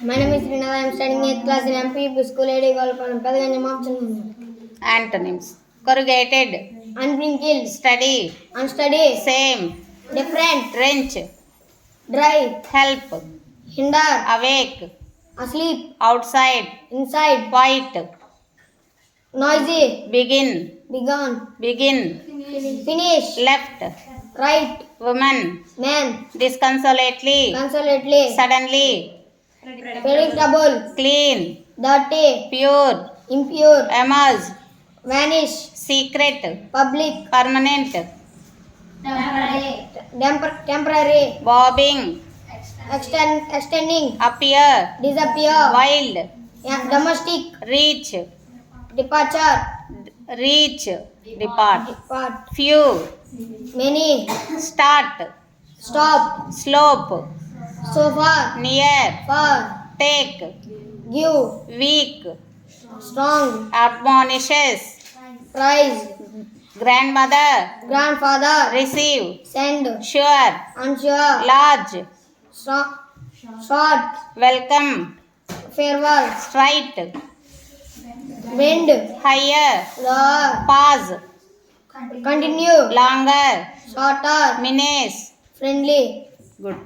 My name is Srinath. I am studying 8th class in MP School AD Golpalam. Pedaganjam option. Antonyms: corrugated, Unwrinkled, steady, unsteady, same, different, drench, dry, help, hinder, awake, asleep, outside, inside, quiet, noisy, begin, begun, begin, finish, left, right, woman, man, disconsolately, consolately, suddenly, predictable, clean, dirty, pure, impure, emerge, vanish, secret, public, permanent, temporary, bobbing, extending, appear, disappear, wild, domestic, reach, departure, reach, depart, depart, few, many, start, stop, slope, so far, near, far, take, give, weak, strong, admonishes, prize, grandmother, grandfather, receive, send, sure, unsure, large, short, welcome, farewell, straight, wind, higher, lower, pause, continue, longer, shorter, minutes. friendly. Good.